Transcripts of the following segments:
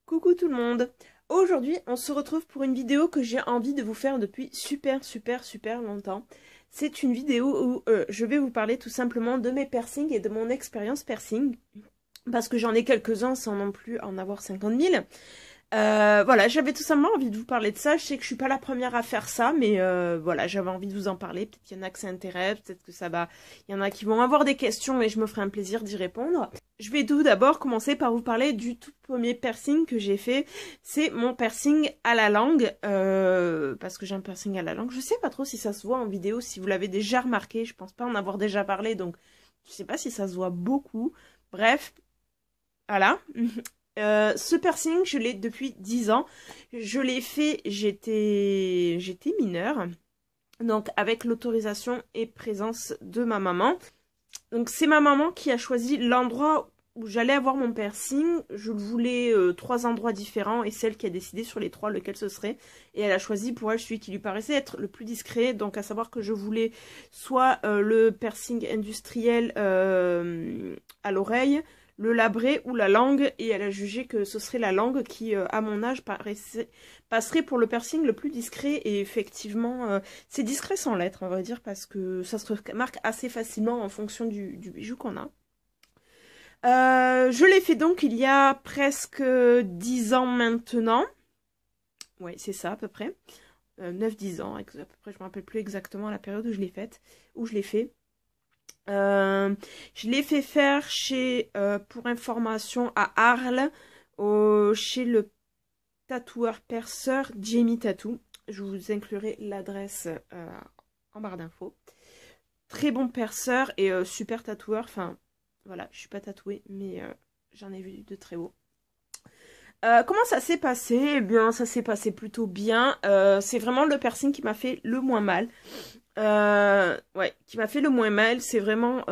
Coucou tout le monde. Aujourd'hui, on se retrouve pour une vidéo que j'ai envie de vous faire depuis super longtemps. C'est une vidéo où je vais vous parler tout simplement de mes piercings et de mon expérience piercing. Parce que j'en ai quelques-uns sans non plus en avoir 50 000. Voilà, j'avais tout simplement envie de vous parler de ça. Je sais que je suis pas la première à faire ça, mais voilà, j'avais envie de vous en parler. Peut-être qu'il y en a que ça intéresse, peut-être que ça va... Il y en a qui vont avoir des questions et je me ferai un plaisir d'y répondre. Je vais tout d'abord commencer par vous parler du tout premier piercing que j'ai fait. C'est mon piercing à la langue, parce que j'ai un piercing à la langue. Je sais pas trop si ça se voit en vidéo, si vous l'avez déjà remarqué. Je pense pas en avoir déjà parlé, donc je sais pas si ça se voit beaucoup. Bref, voilà. Ce piercing, je l'ai depuis 10 ans. Je l'ai fait, j'étais mineure. Donc avec l'autorisation et présence de ma maman. Donc c'est ma maman qui a choisi l'endroit où j'allais avoir mon piercing. Je voulais 3 endroits différents et celle qui a décidé sur les 3 lequel ce serait. Et elle a choisi pour elle celui qui lui paraissait être le plus discret. Donc à savoir que je voulais soit le piercing industriel à l'oreille, le labré ou la langue, et elle a jugé que ce serait la langue qui, à mon âge, passerait pour le piercing le plus discret, et effectivement, c'est discret sans l'être, on va dire, parce que ça se remarque assez facilement en fonction du bijou qu'on a. Je l'ai fait donc il y a presque 10 ans maintenant. Oui, c'est ça à peu près. 9-10 ans, à peu près, je ne me rappelle plus exactement la période où je l'ai faite, où je l'ai fait. Je l'ai fait faire chez, pour information, à Arles, chez le tatoueur perceur Jamie Tattoo. Je vous inclurai l'adresse en barre d'infos. Très bon perceur et super tatoueur. Enfin, voilà, je suis pas tatouée, mais j'en ai vu de très beaux. Comment ça s'est passé? Eh bien, ça s'est passé plutôt bien. C'est vraiment le piercing qui m'a fait le moins mal. Ouais, qui m'a fait le moins mal, c'est vraiment...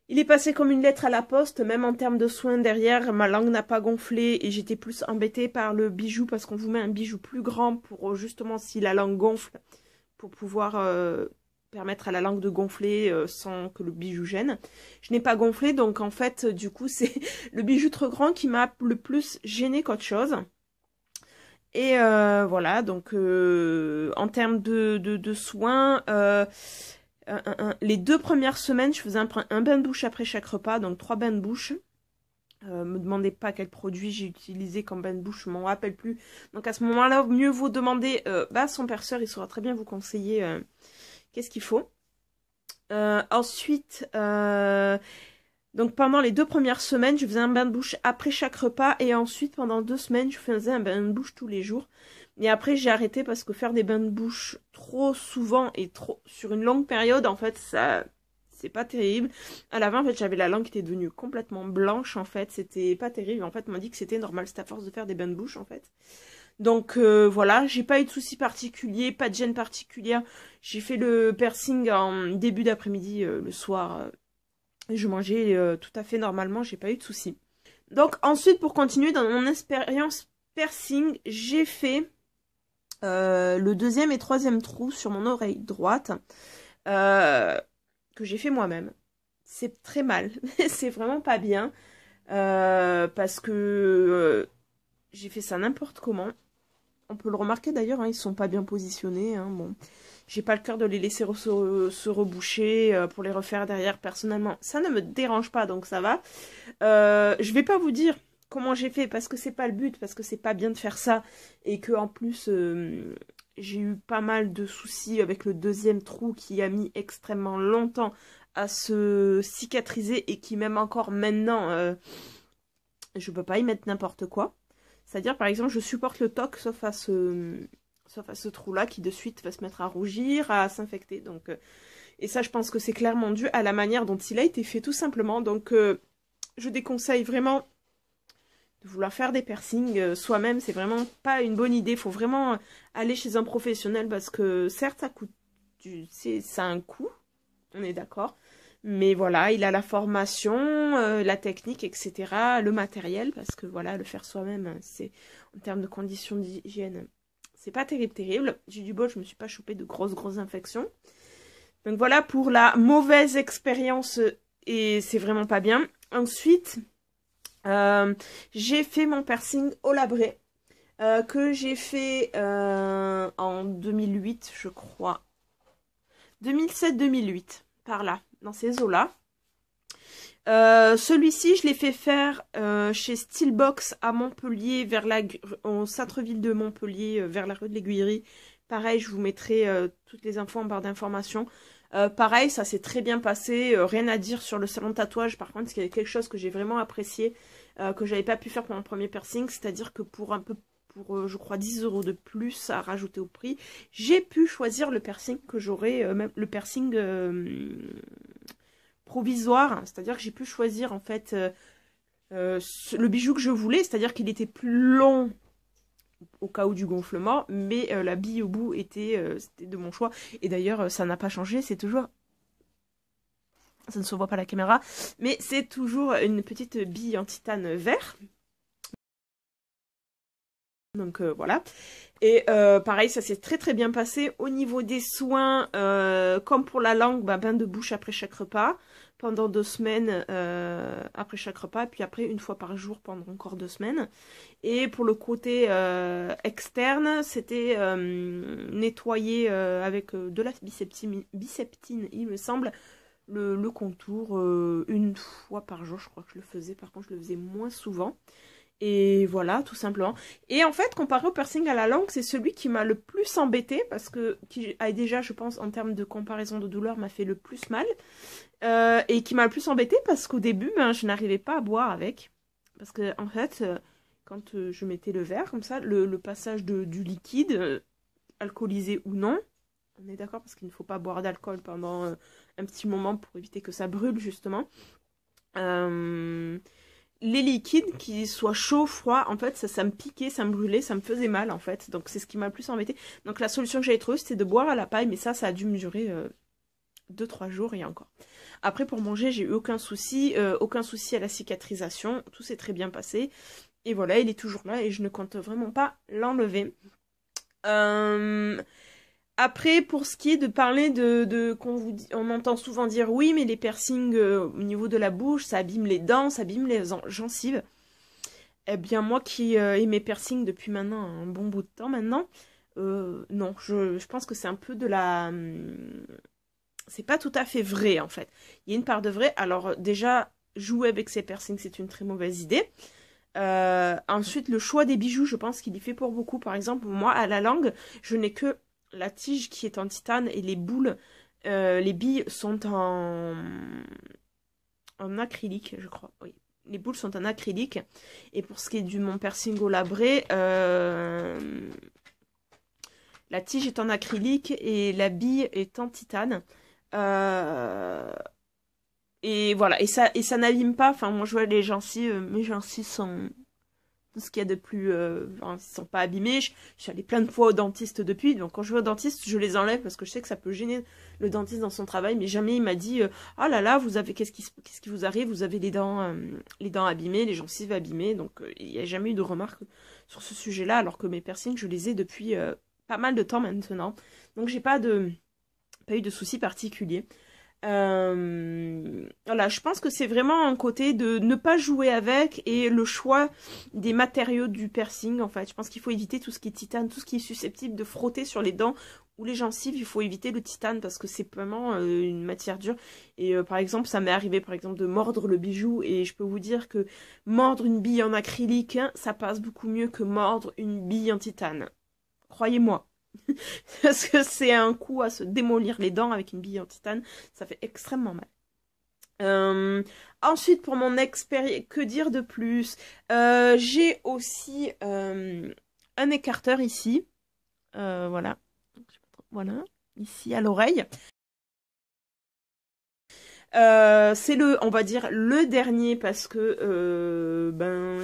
Il est passé comme une lettre à la poste, même en termes de soins derrière, ma langue n'a pas gonflé et j'étais plus embêtée par le bijou parce qu'on vous met un bijou plus grand pour justement si la langue gonfle, pour pouvoir permettre à la langue de gonfler sans que le bijou gêne. Je n'ai pas gonflé, donc en fait, du coup, c'est le bijou trop grand qui m'a le plus gêné qu'autre chose. Et voilà, donc en termes de soins, les 2 premières semaines, je faisais un bain de bouche après chaque repas, donc 3 bains de bouche. Me demandez pas quel produit j'ai utilisé comme bain de bouche, je m'en rappelle plus. Donc à ce moment-là, mieux vaut demander son perceur, il saura très bien vous conseiller qu'est-ce qu'il faut. Ensuite, donc pendant les 2 premières semaines, je faisais un bain de bouche après chaque repas. Et ensuite, pendant 2 semaines, je faisais un bain de bouche tous les jours. Et après, j'ai arrêté parce que faire des bains de bouche trop souvent et trop sur une longue période, en fait, ça... c'est pas terrible. À la fin, en fait, j'avais la langue qui était devenue complètement blanche, en fait. C'était pas terrible. En fait, on m'a dit que c'était normal. C'était à force de faire des bains de bouche, en fait. Donc voilà, j'ai pas eu de soucis particuliers, pas de gêne particulière. J'ai fait le piercing en début d'après-midi, le soir. Je mangeais tout à fait normalement, j'ai pas eu de soucis. Donc ensuite, pour continuer dans mon expérience piercing, j'ai fait le 2e et 3e trou sur mon oreille droite, que j'ai fait moi-même. C'est très mal, c'est vraiment pas bien, parce que j'ai fait ça n'importe comment. On peut le remarquer d'ailleurs, hein, ils sont pas bien positionnés, hein, bon... J'ai pas le cœur de les laisser se reboucher pour les refaire derrière. Personnellement, ça ne me dérange pas, donc ça va. Je vais pas vous dire comment j'ai fait parce que c'est pas le but, parce que c'est pas bien de faire ça. Et que en plus, j'ai eu pas mal de soucis avec le 2e trou qui a mis extrêmement longtemps à se cicatriser et qui même encore maintenant, je peux pas y mettre n'importe quoi. C'est-à-dire, par exemple, je supporte le toc sauf à ce trou-là qui de suite va se mettre à rougir, à s'infecter. Donc, et ça, je pense que c'est clairement dû à la manière dont il a été fait, tout simplement. Donc, je déconseille vraiment de vouloir faire des piercings soi-même. C'est vraiment pas une bonne idée. Il faut vraiment aller chez un professionnel parce que, certes, ça coûte ça a un coût, on est d'accord. Mais voilà, il a la formation, la technique, etc., le matériel, parce que voilà, le faire soi-même, c'est en termes de conditions d'hygiène, c'est pas terrible. J'ai du bol, je me suis pas chopé de grosses infections. Donc voilà pour la mauvaise expérience et c'est vraiment pas bien. Ensuite, J'ai fait mon piercing au labré, que j'ai fait en 2008, je crois. 2007-2008, par là, dans ces eaux-là. Celui-ci, je l'ai fait faire chez Steelbox à Montpellier, au centre-ville de Montpellier, vers la rue de l'Aiguillerie. Pareil, je vous mettrai toutes les infos en barre d'informations. Pareil, ça s'est très bien passé. Rien à dire sur le salon de tatouage. Par contre, c'est quelque chose que j'ai vraiment apprécié, que j'avais pas pu faire pour mon premier piercing. C'est-à-dire que pour je crois 10 € de plus à rajouter au prix, j'ai pu choisir le piercing que j'aurais, même le piercing provisoire, c'est-à-dire que j'ai pu choisir en fait le bijou que je voulais, c'est-à-dire qu'il était plus long au cas où du gonflement, mais la bille au bout c'était de mon choix. Et d'ailleurs, ça n'a pas changé, c'est toujours... Ça ne se voit pas à la caméra, mais c'est toujours une petite bille en titane vert. Donc voilà. Et pareil, ça s'est très très bien passé. Au niveau des soins, comme pour la langue, bain de bouche après chaque repas, pendant 2 semaines après chaque repas, puis après une fois par jour pendant encore 2 semaines. Et pour le côté externe, c'était nettoyer avec de la biceptine, il me semble, le contour une fois par jour. Je crois que je le faisais, par contre je le faisais moins souvent. Et voilà, tout simplement. Et en fait, comparé au piercing à la langue, c'est celui qui m'a le plus embêté, parce que qui a déjà, je pense, en termes de comparaison de douleur, m'a fait le plus mal. Et qui m'a le plus embêté parce qu'au début, je n'arrivais pas à boire avec. Parce que, en fait, quand je mettais le verre, comme ça, le passage du liquide, alcoolisé ou non, on est d'accord parce qu'il ne faut pas boire d'alcool pendant un petit moment pour éviter que ça brûle, justement. Les liquides, qu'ils soient chauds, froids, en fait, ça me piquait, ça me brûlait, ça me faisait mal, en fait. Donc, c'est ce qui m'a le plus embêté. Donc, la solution que j'avais trouvée, c'était de boire à la paille, mais ça a dû me durer 2-3 jours et encore. Après, pour manger, j'ai eu aucun souci à la cicatrisation. Tout s'est très bien passé. Et voilà, il est toujours là et je ne compte vraiment pas l'enlever. Après, pour ce qui est de parler on entend souvent dire oui, mais les piercings au niveau de la bouche, ça abîme les dents, ça abîme les gencives. Eh bien, moi qui ai mes piercings depuis maintenant un bon bout de temps maintenant, non, je pense que c'est un peu de la... c'est pas tout à fait vrai, en fait. Il y a une part de vrai. Alors, déjà, jouer avec ses piercings, c'est une très mauvaise idée. Ensuite, le choix des bijoux, je pense qu'il y fait pour beaucoup. Par exemple, moi, à la langue, je n'ai que la tige qui est en titane et les boules, les billes sont en acrylique, je crois. Oui, les boules sont en acrylique. Et pour ce qui est du mon piercing au labré, la tige est en acrylique et la bille est en titane. Et voilà, et ça n'abîme pas. Enfin, moi je vois les gencives, mes gencives sont tout ce qu'il y a de plus, enfin, ils sont pas abîmés. Je suis allée plein de fois au dentiste depuis, donc quand je vais au dentiste, je les enlève parce que je sais que ça peut gêner le dentiste dans son travail. Mais jamais il m'a dit, ah là là, qu'est-ce qui vous arrive? Vous avez les dents abîmées, les gencives abîmées. Donc il n'y a jamais eu de remarques sur ce sujet-là, alors que mes piercings, je les ai depuis pas mal de temps maintenant. Donc j'ai pas eu de soucis particuliers. Voilà, je pense que c'est vraiment un côté de ne pas jouer avec et le choix des matériaux du piercing, en fait. Je pense qu'il faut éviter tout ce qui est titane, tout ce qui est susceptible de frotter sur les dents ou les gencives. Il faut éviter le titane parce que c'est vraiment une matière dure. Et par exemple, ça m'est arrivé par exemple de mordre le bijou et je peux vous dire que mordre une bille en acrylique, hein, ça passe beaucoup mieux que mordre une bille en titane. Croyez-moi. Parce que c'est un coup à se démolir les dents avec une bille en titane, ça fait extrêmement mal. Ensuite, pour mon expérience, que dire de plus? J'ai aussi un écarteur ici. Voilà. Voilà, ici à l'oreille. C'est on va dire, le dernier parce que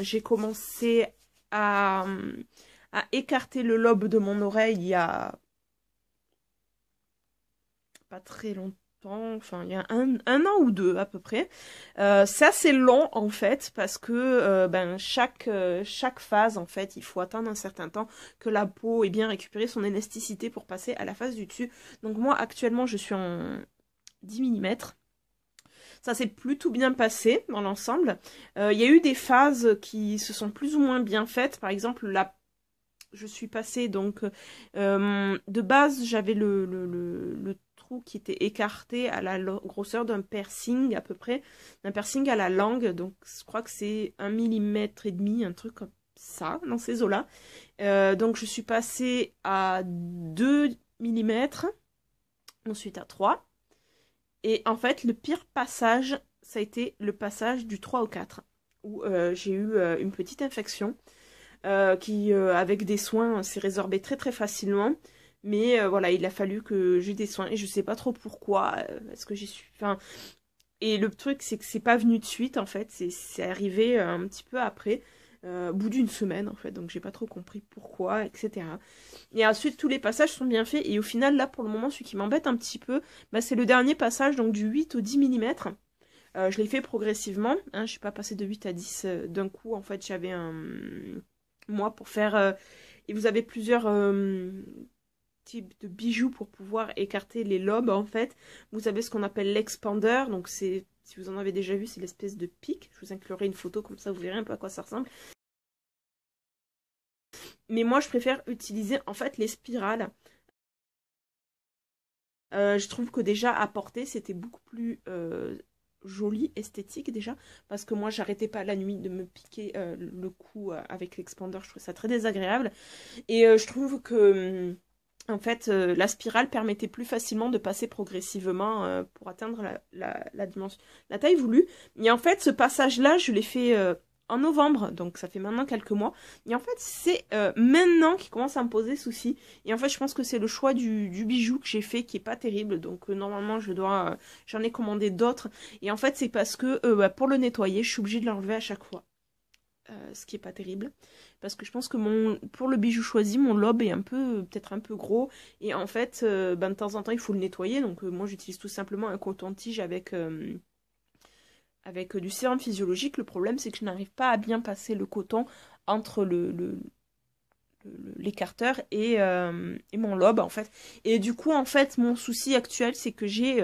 j'ai commencé à écarter le lobe de mon oreille il y a pas très longtemps, enfin il y a un an ou deux à peu près. C'est assez long en fait parce que chaque phase en fait il faut attendre un certain temps que la peau ait bien récupéré son élasticité pour passer à la phase du dessus. Donc moi actuellement je suis en 10 mm. Ça s'est plutôt bien passé dans l'ensemble. Il y a eu des phases qui se sont plus ou moins bien faites. Par exemple, je suis passée, donc, de base, j'avais le trou qui était écarté à la grosseur d'un piercing, à peu près, d'un piercing à la langue. Donc, je crois que c'est 1,5 mm, un truc comme ça, dans ces eaux-là. Donc, je suis passée à 2 mm, ensuite à 3. Et en fait, le pire passage, ça a été le passage du 3 au 4, où j'ai eu une petite infection qui, avec des soins, s'est résorbée très très facilement. Mais voilà, il a fallu que j'ai des soins et je sais pas trop pourquoi. Est-ce que j'y suis... Enfin, et le truc, c'est que c'est pas venu de suite, en fait. C'est arrivé un petit peu après, au bout d'une semaine, en fait. Donc, j'ai pas trop compris pourquoi, etc. Et ensuite, tous les passages sont bien faits. Et au final, là, pour le moment, celui qui m'embête un petit peu, bah, c'est le dernier passage, donc du 8 au 10 mm. Je l'ai fait progressivement. Hein, je suis pas passée de 8 à 10 d'un coup. En fait, j'avais un mois pour faire... et vous avez plusieurs... type de bijoux pour pouvoir écarter les lobes, en fait. Vous avez ce qu'on appelle l'expander, donc c'est, si vous en avez déjà vu, c'est l'espèce de pic. Je vous inclurai une photo, comme ça vous verrez un peu à quoi ça ressemble. Mais moi je préfère utiliser en fait les spirales. Je trouve que déjà à porter c'était beaucoup plus joli, esthétique déjà, parce que moi j'arrêtais pas la nuit de me piquer le cou avec l'expander, je trouve ça très désagréable. Et je trouve que en fait, la spirale permettait plus facilement de passer progressivement pour atteindre la dimension, la taille voulue. Et en fait, ce passage-là, je l'ai fait en novembre, donc ça fait maintenant quelques mois. Et en fait, c'est maintenant qu'il commence à me poser souci. Et en fait, je pense que c'est le choix du bijou que j'ai fait qui est pas terrible. Donc normalement, j'en ai commandé d'autres. Et en fait, c'est parce que bah, pour le nettoyer, je suis obligée de l'enlever à chaque fois. Ce qui est pas terrible parce que je pense que pour le bijou choisi mon lobe est peut-être un peu gros et en fait ben, de temps en temps il faut le nettoyer, donc moi j'utilise tout simplement un coton-tige avec du sérum physiologique. Le problème c'est que je n'arrive pas à bien passer le coton entre l'écarteur et mon lobe en fait, et du coup en fait mon souci actuel c'est que j'ai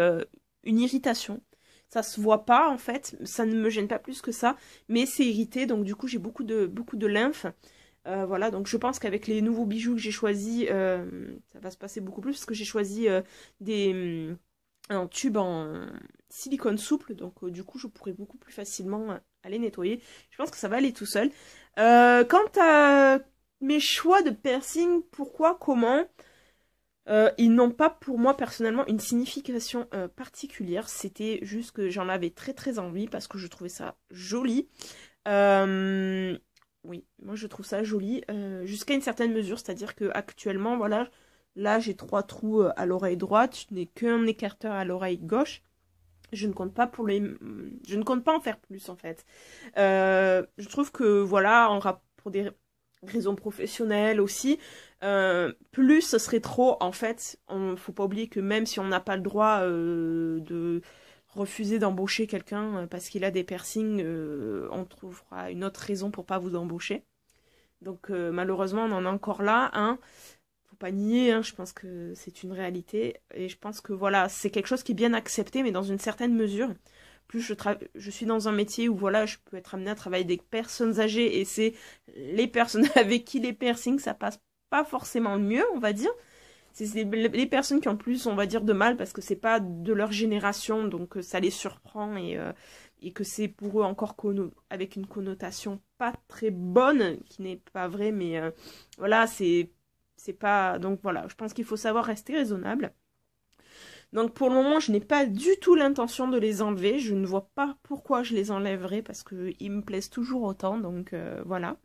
une irritation. Ça se voit pas en fait, ça ne me gêne pas plus que ça, mais c'est irrité, donc du coup j'ai beaucoup de lymphe. Voilà, donc je pense qu'avec les nouveaux bijoux que j'ai choisis, ça va se passer beaucoup plus, parce que j'ai choisi un tube en silicone souple, donc du coup je pourrais beaucoup plus facilement aller nettoyer. Je pense que ça va aller tout seul. Quant à mes choix de piercing, pourquoi, comment, ils n'ont pas pour moi personnellement une signification particulière. C'était juste que j'en avais très très envie parce que je trouvais ça joli. Oui, moi je trouve ça joli jusqu'à une certaine mesure, c'est-à-dire que actuellement, voilà, là j'ai 3 trous à l'oreille droite, je n'ai qu'un écarteur à l'oreille gauche. Je ne compte pas je ne compte pas en faire plus en fait. Je trouve que voilà, pour des raisons professionnelles aussi, plus ce serait trop en fait. Faut pas oublier que même si on n'a pas le droit de refuser d'embaucher quelqu'un parce qu'il a des piercings, on trouvera une autre raison pour pas vous embaucher. Donc malheureusement on en est encore là, hein. Faut pas nier, hein, je pense que c'est une réalité. Et je pense que voilà, c'est quelque chose qui est bien accepté, mais dans une certaine mesure. Plus je suis dans un métier où voilà, je peux être amenée à travailler avec des personnes âgées, et c'est les personnes avec qui les piercings, ça passe pas forcément mieux, on va dire. C'est les personnes qui ont plus, on va dire, de mal, parce que c'est pas de leur génération, donc ça les surprend, et que c'est pour eux encore avec une connotation pas très bonne, qui n'est pas vraie, mais voilà, c'est pas... Donc voilà, je pense qu'il faut savoir rester raisonnable. Donc pour le moment, je n'ai pas du tout l'intention de les enlever. Je ne vois pas pourquoi je les enlèverais, parce qu'ils me plaisent toujours autant. Donc voilà.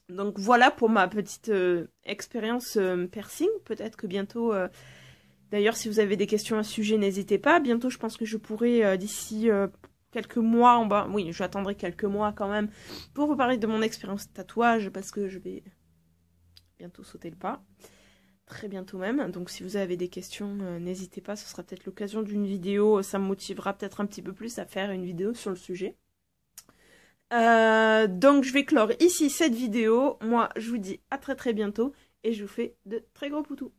Donc voilà pour ma petite expérience piercing. Peut-être que bientôt... D'ailleurs, si vous avez des questions à ce sujet, n'hésitez pas. Bientôt, je pense que je pourrai, d'ici quelques mois, oui, j'attendrai quelques mois quand même, pour vous parler de mon expérience tatouage, parce que je vais bientôt sauter le pas. Très bientôt même. Donc si vous avez des questions, n'hésitez pas, ce sera peut-être l'occasion d'une vidéo, ça me motivera peut-être un petit peu plus à faire une vidéo sur le sujet. Donc je vais clore ici cette vidéo. Moi je vous dis à très très bientôt et je vous fais de très gros poutous.